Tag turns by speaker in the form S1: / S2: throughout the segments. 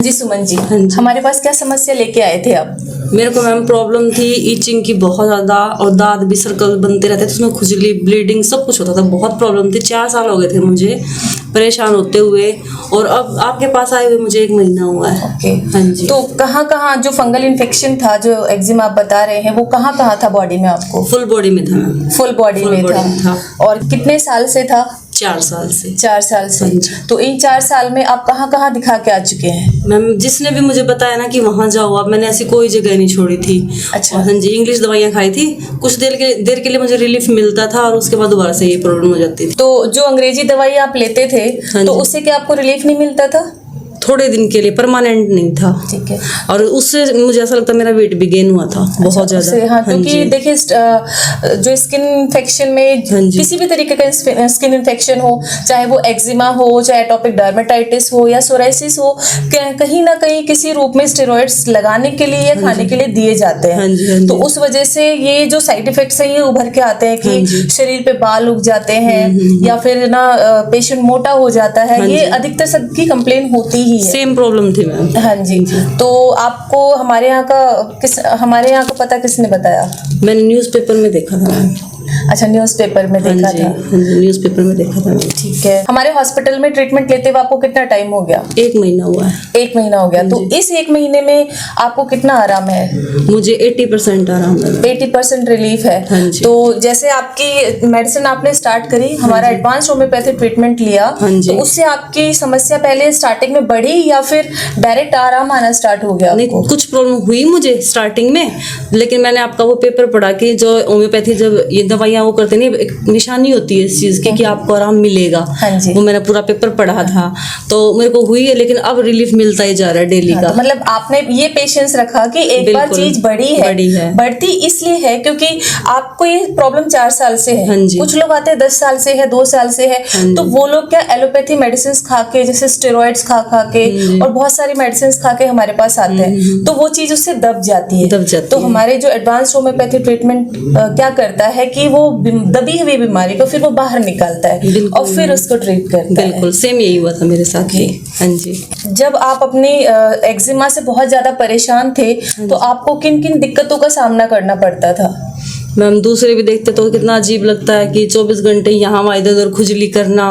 S1: जी सुमन जी,
S2: हाँ जी।
S1: हमारे पास क्या समस्या लेके आए थे आप?
S2: मेरे को मैम प्रॉब्लम थी ईचिंग की बहुत ज़्यादा, और दांत भी सर्कल बनते रहते थे, उसमें खुजली ब्लीडिंग सब कुछ होता था। बहुत प्रॉब्लम थी, 4 साल हो गए थे मुझे परेशान होते हुए, और अब आपके पास आए हुए मुझे 1 महीना हुआ है।
S1: ओके।
S2: हाँ जी।
S1: तो कहाँ जो फंगल इन्फेक्शन था, जो एक्जिमा आप बता रहे हैं, वो कहाँ था बॉडी में आपको?
S2: फुल बॉडी में था मैम।
S1: फुल बॉडी में था। और कितने साल से था?
S2: 4 साल से।
S1: 4 साल से।
S2: हाँ जी।
S1: तो इन 4 साल में आप कहाँ दिखा के आ चुके हैं?
S2: मैम जिसने भी मुझे बताया ना कि वहाँ जाओ आप, मैंने ऐसी कोई जगह नहीं छोड़ी थी।
S1: अच्छा।
S2: और हाँ जी, इंग्लिश दवाइयाँ खाई थी, कुछ देर के लिए मुझे रिलीफ मिलता था, और उसके बाद दोबारा से ये प्रॉब्लम हो जाती थी।
S1: तो जो अंग्रेजी दवाई आप लेते थे,
S2: हाँ
S1: तो
S2: जी।
S1: उससे क्या आपको रिलीफ नहीं मिलता था?
S2: थोड़े दिन के लिए, परमानेंट नहीं था।
S1: ठीक है।
S2: और उससे मुझे ऐसा लगता मेरा वेट भी गेन हुआ था बहुत ज्यादा।
S1: हाँ, क्योंकि देखिए जो स्किन इन्फेक्शन में किसी भी तरीके का स्किन इन्फेक्शन हो, चाहे वो एक्जिमा हो, चाहे एटोपिक डर्मेटाइटिस हो या सोराइसिस हो, कहीं ना कहीं किसी रूप में स्टेरॉइड्स लगाने के लिए या खाने के लिए दिए जाते हैं। तो उस वजह से ये जो साइड इफेक्ट्स हैं ये उभर के आते हैं कि शरीर पे बाल उग जाते हैं, या फिर ना पेशेंट मोटा हो जाता है। ये अधिकतर सबकी कंप्लेन होती ही है।
S2: सेम प्रॉब्लम थी मैम।
S1: हाँ जी। तो आपको हमारे यहाँ का पता किसने बताया?
S2: मैंने न्यूज़पेपर में देखा था मैम।
S1: अच्छा, न्यूज़पेपर में देखा था।
S2: न्यूज़पेपर में देखा था।
S1: ठीक है। हमारे हॉस्पिटल में ट्रीटमेंट लेते हुए आपको कितना टाइम हो गया?
S2: 1 महीना हुआ है।
S1: 1 महीना हो गया। तो इस 1 महीने में आपको कितना आराम है?
S2: मुझे 80% आराम है।
S1: 80% रिलीफ है।
S2: हाँ जी।
S1: तो जैसे आपकी मेडिसिन आपने स्टार्ट करी, हमारा एडवांस होम्योपैथिक ट्रीटमेंट लिया, तो उससे आपकी समस्या पहले स्टार्टिंग में बढ़ी या फिर डायरेक्ट आराम आना स्टार्ट हो गया?
S2: नहीं, कुछ प्रॉब्लम हुई मुझे स्टार्टिंग में, लेकिन मैंने आपका वो पेपर पढ़ा कि जो होम्योपैथी जब ये दवाइयाँ वो करते नहीं, एक निशानी होती है इस चीज़ की कि आपको आराम मिलेगा।
S1: हाँ जी।
S2: वो मैंने पूरा पेपर पढ़ा था, तो मेरे को हुई है, लेकिन अब रिलीफ मिलता ही जा रहा है डेली का।
S1: तो मतलब आपने ये पेशेंस रखा कि एक बार चीज बढ़ी है। बढ़ती इसलिए है क्योंकि आपको ये प्रॉब्लम 4 साल से है।
S2: हाँ जी।
S1: कुछ लोग आते हैं 10 साल से है, 2 साल से है। तो वो लोग क्या एलोपैथी मेडिसिन खा के, जैसे स्टेरॉइड्स खा के और बहुत सारी मेडिसिन खा के हमारे पास आते हैं, तो वो चीज उससे दब जाती है। तो हमारे जो एडवांस होम्योपैथी ट्रीटमेंट क्या करता है कि वो दबी हुई बीमारी को फिर वो बाहर निकालता है और फिर उसको ट्रीट करता है।
S2: बिल्कुल सेम यही हुआ था मेरे साथ भी। हाँ जी।
S1: जब आप अपनी एक्जिमा से बहुत ज्यादा परेशान थे, तो आपको किन किन दिक्कतों का सामना करना पड़ता था?
S2: मैम दूसरे भी देखते तो कितना अजीब लगता है कि 24 घंटे यहाँ वहाँ इधर उधर खुजली करना,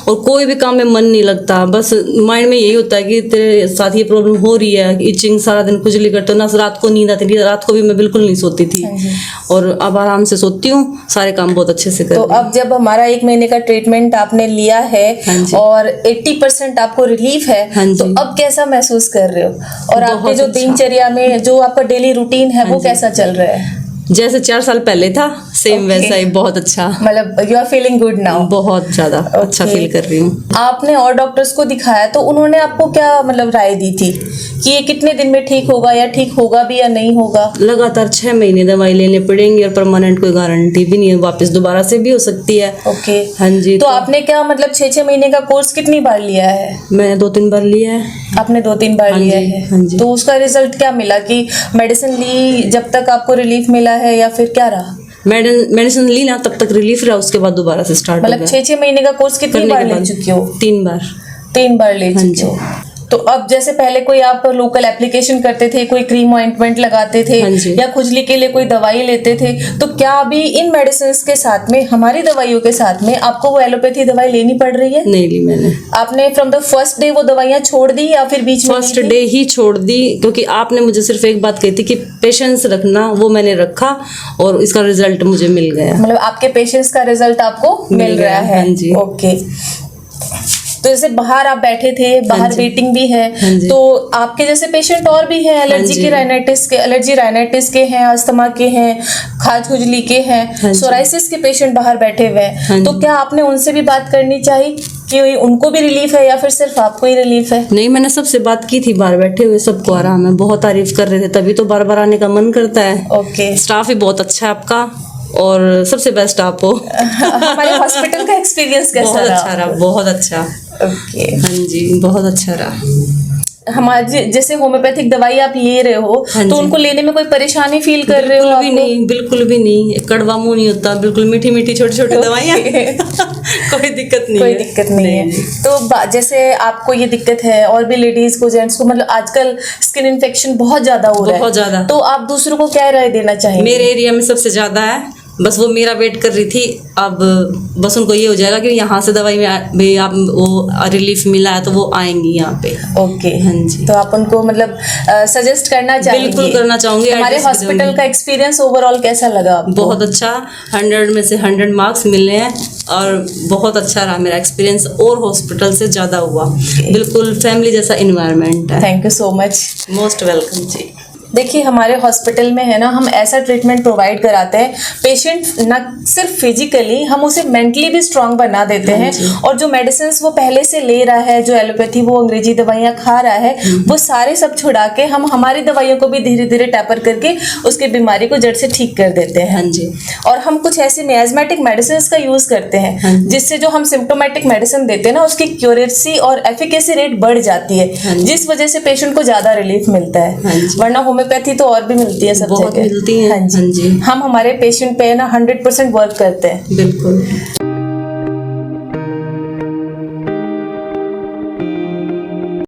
S2: और कोई भी काम में मन नहीं लगता। बस माइंड में यही होता है कि तेरे साथ ये प्रॉब्लम हो रही है, इचिंग, सारा दिन खुजली करते हो ना, रात को नींद आती थी, रात को भी मैं बिल्कुल नहीं सोती थी, और अब आराम से सोती हूँ, सारे काम बहुत अच्छे से करती हूँ।
S1: तो अब जब हमारा 1 महीने का ट्रीटमेंट आपने लिया है और 80% आपको रिलीफ है, तो अब कैसा महसूस कर रहे हो? और आपके जो दिनचर्या में जो आपका डेली रूटीन है वो कैसा चल रहा है?
S2: जैसे 4 साल पहले था सेम वैसा ही, बहुत अच्छा।
S1: मतलब you are feeling good now?
S2: बहुत ज्यादा अच्छा फील कर रही हूँ।
S1: आपने और डॉक्टर्स को दिखाया, तो उन्होंने आपको क्या मतलब राय दी थी कि ये कितने दिन में ठीक होगा, या ठीक होगा भी या नहीं होगा?
S2: लगातार 6 महीने दवाई लेने पड़ेंगी, और परमानेंट कोई गारंटी भी नहीं है, वापस दोबारा से भी हो सकती है।
S1: ओके।
S2: हाँ जी।
S1: तो आपने क्या मतलब 6 महीने का कोर्स कितनी बार लिया है?
S2: मैंने 2-3 बार लिया है।
S1: आपने 2-3 बार लिया है?
S2: हाँ जी।
S1: तो उसका रिजल्ट क्या मिला कि मेडिसिन ली जब तक आपको रिलीफ मिला है, या फिर क्या रहा?
S2: मेडिसिन ली ना तब तक रिलीफ रहा, उसके बाद दोबारा से स्टार्ट हो गया।
S1: मतलब 6 महीने का कोर्स कितनी बार ले चुकी हो?
S2: 3 बार।
S1: 3 बार ले चुकी हो। तो अब जैसे पहले कोई आप लोकल एप्लीकेशन करते थे, कोई क्रीम ऑइंटमेंट लगाते थे, या खुजली के लिए कोई दवाई लेते थे, तो क्या अभी इन मेडिसिन के साथ में, हमारी दवाइयों के साथ में, आपको वो एलोपैथी दवाई लेनी पड़ रही है?
S2: नहीं ली मैंने।
S1: आपने फ्रॉम द फर्स्ट डे वो दवाइयाँ छोड़ दी या फिर बीच में?
S2: फर्स्ट डे ही छोड़ दी, क्योंकि आपने मुझे सिर्फ एक बात कही थी कि पेशेंस रखना, वो मैंने रखा और इसका रिजल्ट मुझे मिल गया।
S1: मतलब आपके पेशेंस का रिजल्ट आपको मिल रहा है?
S2: हाँ जी।
S1: ओके। तो जैसे बाहर आप बैठे थे, बाहर वेटिंग भी है, तो आपके जैसे पेशेंट और भी हैं, एलर्जी राइनाइटिस के हैं, अस्थमा के हैं, खाज खुजली के हैं, सोराइसिस के पेशेंट बाहर बैठे हुए हैं। तो क्या आपने उनसे भी बात करनी चाहिए कि उनको भी रिलीफ है, या फिर सिर्फ आपको ही रिलीफ है?
S2: नहीं, मैंने सबसे बात की थी, बाहर बैठे हुए सबको आराम है, बहुत तारीफ कर रहे थे, तभी तो बार बार आने का मन करता है।
S1: ओके।
S2: स्टाफ भी बहुत अच्छा है आपका, और सबसे बेस्ट आप हो।
S1: हमारे हॉस्पिटल का एक्सपीरियंस कैसा रहा?
S2: बहुत अच्छा रहा, बहुत अच्छा।
S1: ओके।
S2: हाँ जी, बहुत अच्छा रहा।
S1: हमारे जैसे होम्योपैथिक दवाई आप ले रहे हो, तो उनको लेने में कोई परेशानी फील कर रहे हो?
S2: बिल्कुल भी नहीं, बिल्कुल भी नहीं। कड़वा मुंह नहीं होता, बिल्कुल मीठी मीठी छोटी छोटी दवाइयाँ। कोई दिक्कत नहीं
S1: कोई
S2: है।
S1: दिक्कत नहीं है।
S2: नहीं।
S1: तो जैसे आपको ये दिक्कत है और भी लेडीज को, जेंट्स को, मतलब आजकल स्किन इन्फेक्शन बहुत ज्यादा हो रहा है,
S2: बहुत ज्यादा।
S1: तो आप दूसरों को क्या राय देना चाहेंगे?
S2: मेरे एरिया में सबसे ज्यादा है, बस वो मेरा वेट कर रही थी। अब बस उनको ये हो जाएगा कि यहाँ से दवाई में भी आप वो रिलीफ मिला है तो वो आएंगी यहाँ पे।
S1: ओके,
S2: हाँ जी।
S1: तो आप उनको मतलब सजेस्ट करना चाहेंगे?
S2: बिल्कुल करना चाहूंगी।
S1: हमारे
S2: एड्रेस भी
S1: हॉस्पिटल
S2: दूंगी।
S1: का एक्सपीरियंस ओवरऑल कैसा लगा आपको?
S2: बहुत अच्छा, 100 में से 100 मार्क्स मिले हैं और बहुत अच्छा रहा मेरा एक्सपीरियंस, और हॉस्पिटल से ज़्यादा हुआ। बिल्कुल फैमिली जैसा इन्वायरमेंट है।
S1: Thank you so much.
S2: Most welcome ji.
S1: देखिए, हमारे हॉस्पिटल में है ना, हम ऐसा ट्रीटमेंट प्रोवाइड कराते हैं, पेशेंट न सिर्फ फिजिकली, हम उसे मेंटली भी स्ट्रांग बना देते हैं। और जो मेडिसिन वो पहले से ले रहा है, जो एलोपैथी वो अंग्रेजी दवाइयाँ खा रहा है, वो सारे सब छुड़ा के हम हमारी दवाइयों को भी धीरे धीरे टैपर करके उसकी बीमारी को जड़ से ठीक कर देते हैं।
S2: हाँ जी।
S1: और हम कुछ ऐसी मियाज़मेटिक मेडिसिन का यूज करते हैं जिससे जो हम सिम्टोमेटिक मेडिसिन देते हैं ना, उसकी क्यूरेसी और एफिकेसी रेट बढ़ जाती है, जिस वजह से पेशेंट को ज्यादा रिलीफ मिलता है। वरना होम्योपैथी तो और भी मिलती है सब
S2: बहुत
S1: जगह।
S2: मिलती है।
S1: हाँ जी। हम हमारे पेशेंट पे ना 100% वर्क करते हैं।
S2: बिल्कुल।